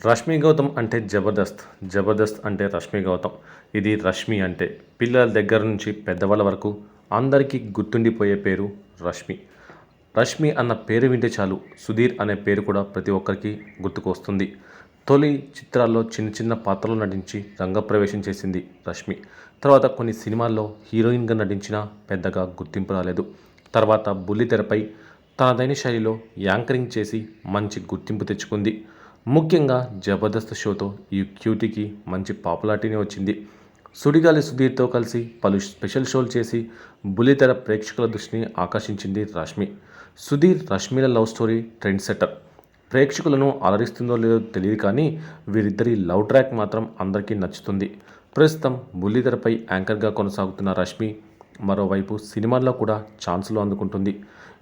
రష్మి గౌతమ్ అంటే జబర్దస్త్, జబర్దస్త్ అంటే రష్మి గౌతమ్. ఇది రష్మి అంటే పిల్లల దగ్గర నుంచి పెద్దవాళ్ళ వరకు అందరికీ గుర్తుండిపోయే పేరు రష్మి. రష్మి అన్న పేరు వింటే చాలు సుధీర్ అనే పేరు కూడా ప్రతి ఒక్కరికి గుర్తుకొస్తుంది. తొలి చిత్రాల్లో చిన్న చిన్న పాత్రలు నటించి రంగప్రవేశం చేసింది రష్మి. తర్వాత కొన్ని సినిమాల్లో హీరోయిన్గా నటించినా పెద్దగా గుర్తింపు రాలేదు. తర్వాత బుల్లితెరపై తనదైన శైలిలో యాంకరింగ్ చేసి మంచి గుర్తింపు తెచ్చుకుంది. ముఖ్యంగా జబర్దస్త్ షోతో ఈ క్యూటీకి మంచి పాపులారిటీని వచ్చింది. సుడిగాలి సుధీర్తో కలిసి పలు స్పెషల్ షోలు చేసి బుల్లితెర ప్రేక్షకుల దృష్టిని ఆకర్షించింది రష్మి. సుధీర్ రష్మిల లవ్ స్టోరీ ట్రెండ్ సెట్టర్. ప్రేక్షకులను అలరిస్తుందో లేదో తెలియదు కానీ వీరిద్దరి లవ్ ట్రాక్ మాత్రం అందరికీ నచ్చుతుంది. ప్రస్తుతం బుల్లితెరపై యాంకర్గా కొనసాగుతున్న రష్మి మరోవైపు సినిమాల్లో కూడా ఛాన్సులు అందుకుంటుంది.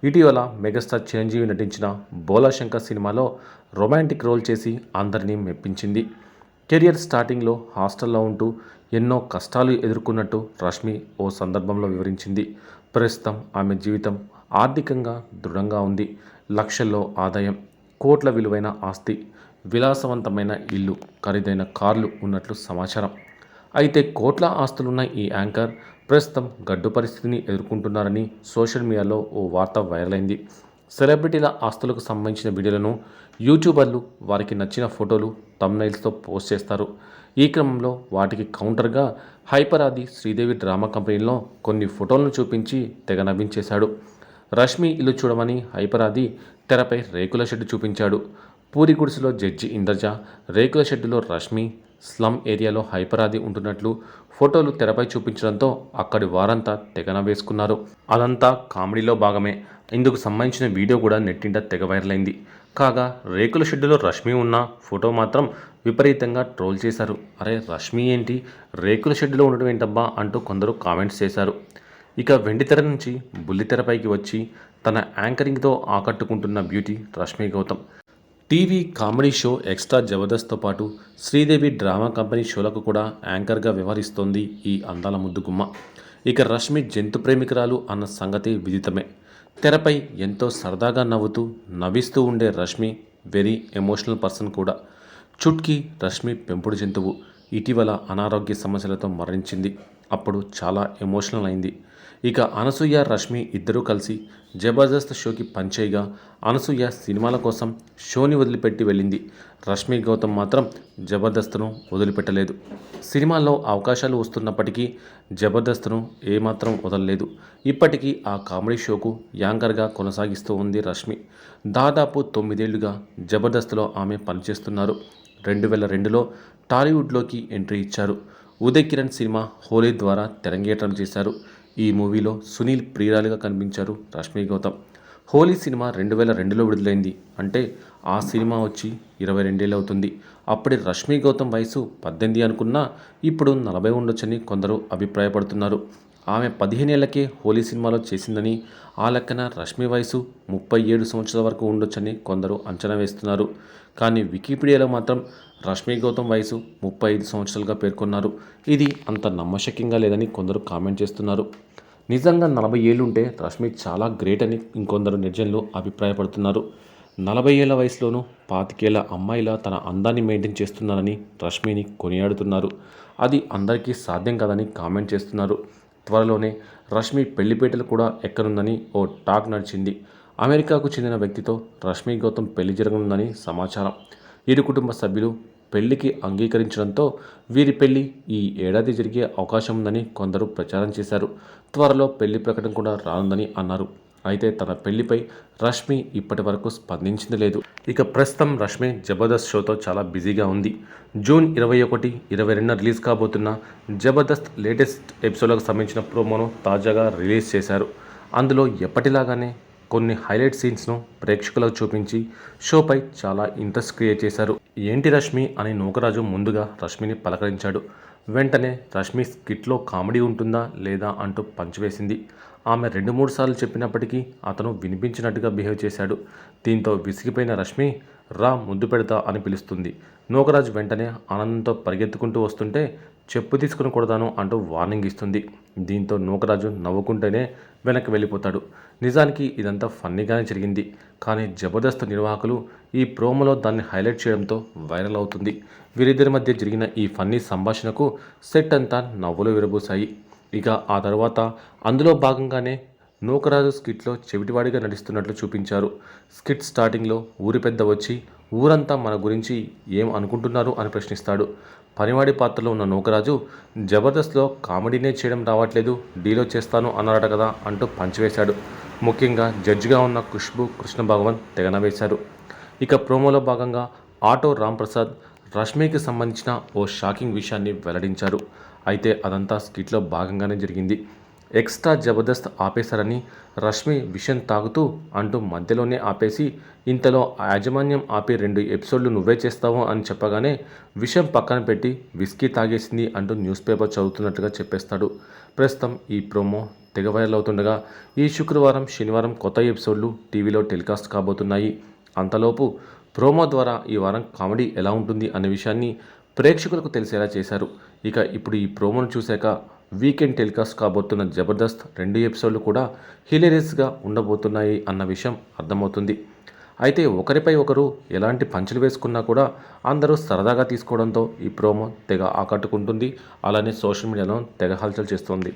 ఇటీవల మెగాస్టార్ చిరంజీవి నటించిన బోలా శంకర్ సినిమాలో రొమాంటిక్ రోల్ చేసి అందరినీ మెప్పించింది. కెరియర్ స్టార్టింగ్లో హాస్టల్లో ఉంటూ ఎన్నో కష్టాలు ఎదుర్కొన్నట్టు రష్మి ఓ సందర్భంలో వివరించింది. ప్రస్తుతం ఆమె జీవితం ఆర్థికంగా దృఢంగా ఉంది. లక్షల్లో ఆదాయం, కోట్ల విలువైన ఆస్తి, విలాసవంతమైన ఇల్లు, ఖరీదైన కార్లు ఉన్నట్లు సమాచారం. అయితే కోట్ల ఆస్తులున్న ఈ యాంకర్ ప్రస్తుతం గడ్డు పరిస్థితిని ఎదుర్కొంటున్నారని సోషల్ మీడియాలో ఓ వార్త వైరల్ అయింది. సెలబ్రిటీల ఆస్తులకు సంబంధించిన వీడియోలను యూట్యూబర్లు వారికి నచ్చిన ఫోటోలు థంబ్నెయిల్స్తో పోస్ట్ చేస్తారు. ఈ క్రమంలో వాటికి కౌంటర్గా హైపర్ ఆది శ్రీదేవి డ్రామా కంపెనీలో కొన్ని ఫోటోలను చూపించి తెగ నవ్వించేశాడు. రష్మి ఇల్లు చూడమని హైపర్ ఆది తెరపై రేకుల షెడ్డు చూపించాడు. పూరి గుడిసెలో జడ్జి ఇంద్రజ, రేకుల షెడ్డులో రష్మి, స్లమ్ ఏరియాలో హైపర్ ఆది ఉంటున్నట్లు ఫోటోలు తెరపై చూపించడంతో అక్కడి వారంతా తెగన వేసుకున్నారు. అదంతా కామెడీలో భాగమే. ఇందుకు సంబంధించిన వీడియో కూడా నెట్టింట తెగ వైరల్ అయింది. కాగా రేకుల షెడ్డులో రష్మి ఉన్న ఫోటో మాత్రం విపరీతంగా ట్రోల్ చేశారు. అరే రష్మి ఏంటి రేకుల షెడ్డులో ఉండడం ఏంటబ్బా అంటూ కొందరు కామెంట్స్ చేశారు. ఇక వెండితెర నుంచి బుల్లితెరపైకి వచ్చి తన యాంకరింగ్తో ఆకట్టుకుంటున్న beauty Rashmi Gautam. TV comedy show extra జబర్దస్త్తో పాటు శ్రీదేవి డ్రామా కంపెనీ షోలకు కూడా యాంకర్గా వ్యవహరిస్తోంది ఈ అందాల ముద్దుగుమ్మ. ఇక రష్మి జంతు ప్రేమికురాలు అన్న సంగతి విదితమే. తెరపై ఎంతో సరదాగా నవ్విస్తూ ఉండే రష్మి వెరీ ఎమోషనల్ పర్సన్ కూడా. చుట్కీ రష్మి పెంపుడు జంతువు ఇటీవల అనారోగ్య సమస్యలతో మరణించింది. అప్పుడు చాలా ఎమోషనల్ అయింది. ఇక అనసూయ రష్మి ఇద్దరూ కలిసి జబర్దస్త్ షోకి పనిచేయగా అనసూయ సినిమాల కోసం షోని వదిలిపెట్టి వెళ్ళింది. రష్మి గౌతమ్ మాత్రం జబర్దస్త్ను వదిలిపెట్టలేదు. సినిమాల్లో అవకాశాలు వస్తున్నప్పటికీ జబర్దస్త్ను ఏమాత్రం వదలలేదు. ఇప్పటికీ ఆ కామెడీ షోకు యాంకర్గా కొనసాగిస్తూ ఉంది రష్మి. దాదాపు 9 ఏళ్లుగా జబర్దస్త్లో ఆమె పనిచేస్తున్నారు. 2002లో టాలీవుడ్లోకి ఎంట్రీ ఇచ్చారు. ఉదయ్ కిరణ్ సినిమా హోలీ ద్వారా తెరంగేట్రం చేశారు. ఈ మూవీలో సునీల్ ప్రియురాలిగా కనిపించారు రష్మి గౌతమ్. హోలీ సినిమా 2002లో విడుదలైంది. అంటే ఆ సినిమా వచ్చి 22 ఏళ్ళు అవుతుంది. అప్పటి రష్మి గౌతమ్ వయసు 18 అనుకున్నా ఇప్పుడు 40 ఉండొచ్చని కొందరు అభిప్రాయపడుతున్నారు. ఆమె 15 ఏళ్లకే హోలీ సినిమాలో చేసిందని, ఆ లెక్కన రష్మి వయసు 37 సంవత్సరాల వరకు ఉండొచ్చని కొందరు అంచనా వేస్తున్నారు. కానీ వికీపీడియాలో మాత్రం రష్మి గౌతమ్ వయసు 35 సంవత్సరాలుగా పేర్కొన్నారు. ఇది అంత నమ్మశక్యంగా లేదని కొందరు కామెంట్ చేస్తున్నారు. నిజంగా 40 ఏళ్లుంటే రష్మి చాలా గ్రేట్ అని ఇంకొందరు నెటిజన్లు అభిప్రాయపడుతున్నారు. 40 ఏళ్ల వయసులోనూ 25 ఏళ్ల అమ్మాయిలా తన అందాన్ని మెయింటైన్ చేస్తున్నారని రష్మిని కొనియాడుతున్నారు. అది అందరికీ సాధ్యం కాదని కామెంట్ చేస్తున్నారు. త్వరలోనే రష్మి పెళ్లిపేటలు కూడా ఎక్కనుందని ఓ టాక్ నడిచింది. అమెరికాకు చెందిన వ్యక్తితో రష్మి గౌతమ్ పెళ్లి జరగనుందని సమాచారం. ఇరు కుటుంబ సభ్యులు పెళ్లికి అంగీకరించడంతో వీరి పెళ్లి ఈ ఏడాది జరిగే అవకాశం ఉందని కొందరు ప్రచారం చేశారు. త్వరలో పెళ్లి ప్రకటన కూడా రానుందని అన్నారు. అయితే తన పెళ్లిపై రష్మి ఇప్పటి వరకు స్పందించింది లేదు. ఇక ప్రస్తుతం రష్మి జబర్దస్త్ షోతో చాలా బిజీగా ఉంది. జూన్ 21, 22న రిలీజ్ కాబోతున్న జబర్దస్త్ లేటెస్ట్ ఎపిసోడ్లకు సంబంధించిన ప్రోమోను తాజాగా రిలీజ్ చేశారు. అందులో ఎప్పటిలాగానే కొన్ని హైలైట్ సీన్స్ను ప్రేక్షకులకు చూపించి షోపై చాలా ఇంట్రెస్ట్ క్రియేట్ చేశారు. ఏంటి రష్మి అని నూకరాజు ముందుగా రష్మిని పలకరించాడు. వెంటనే రష్మి స్కిట్లో కామెడీ ఉంటుందా లేదా అంటూ పంచివేసింది. ఆమె 2-3 సార్లు చెప్పినప్పటికీ అతను వినిపించినట్టుగా బిహేవ్ చేశాడు. దీంతో విసిగిపోయిన రష్మి రా ముద్దు పెడతా అని పిలుస్తుంది. నూకరాజు వెంటనే ఆనందంతో పరిగెత్తుకుంటూ వస్తుంటే చెప్పు తీసుకుని కొడతాను అంటూ వార్నింగ్ ఇస్తుంది. దీంతో నూకరాజు నవ్వుకుంటేనే వెనక్కి వెళ్ళిపోతాడు. నిజానికి ఇదంతా ఫన్నీగానే జరిగింది. కానీ జబర్దస్త్ నిర్వాహకులు ఈ ప్రోమోలో దాన్ని హైలైట్ చేయడంతో వైరల్ అవుతుంది. వీరిద్దరి మధ్య జరిగిన ఈ ఫన్నీ సంభాషణకు సెట్ అంతా నవ్వులు విరబూశాయి. ఇక ఆ తర్వాత అందులో భాగంగానే నూకరాజు స్కిట్లో చెవిటివాడిగా నటిస్తున్నట్లు చూపించారు. స్కిట్ స్టార్టింగ్లో ఊరి పెద్ద వచ్చి ఊరంతా మన గురించి ఏం అనుకుంటున్నారు అని ప్రశ్నిస్తాడు. పనివాడి పాత్రలో ఉన్న నూకరాజు జబర్దస్త్లో కామెడీనే చేయడం రావట్లేదు, డీలో చేస్తాను అన్నారట కదా అంటూ పంచివేశాడు. ముఖ్యంగా జడ్జిగా ఉన్న ఖుష్బు కృష్ణ భగవాన్ తెగనవేశారు. ఇక ప్రోమోలో భాగంగా ఆటో రాంప్రసాద్ రష్మికి సంబంధించిన ఓ షాకింగ్ విషయాన్ని వెల్లడించారు. అయితే అదంతా స్కిట్లో భాగంగానే జరిగింది. ఎక్స్ట్రా జబర్దస్త్ ఆపేశారని రష్మి విషయం తాగుతూ అంటూ మధ్యలోనే ఆపేసి, ఇంతలో యాజమాన్యం ఆపి 2 ఎపిసోడ్లు నువ్వే చేస్తావు అని చెప్పగానే విషయం పక్కన పెట్టి విస్కీ తాగేసింది అంటూ న్యూస్ పేపర్ చదువుతున్నట్టుగా చెప్పేస్తాడు. ప్రస్తుతం ఈ ప్రోమో తెగ వైరల్ అవుతుండగా ఈ శుక్రవారం శనివారం కొత్త ఎపిసోడ్లు టీవీలో టెలికాస్ట్ కాబోతున్నాయి. అంతలోపు ప్రోమో ద్వారా ఈ వారం కామెడీ ఎలా ఉంటుంది అనే విషయాన్ని ప్రేక్షకులకు తెలిసేలా చేశారు. ఇక ఇప్పుడు ఈ ప్రోమోను చూశాక వీకెండ్ టెలికాస్ట్ కాబోతున్న జబర్దస్త్ 2 ఎపిసోడ్లు కూడా హిలేరియస్గా ఉండబోతున్నాయి అన్న విషయం అర్థమవుతుంది. అయితే ఒకరిపై ఒకరు ఎలాంటి పంచులు వేసుకున్నా కూడా అందరూ సరదాగా తీసుకోవడంతో ఈ ప్రోమో తెగ ఆకట్టుకుంటుంది. అలానే సోషల్ మీడియాలో తెగ హల్చల్ చేస్తోంది.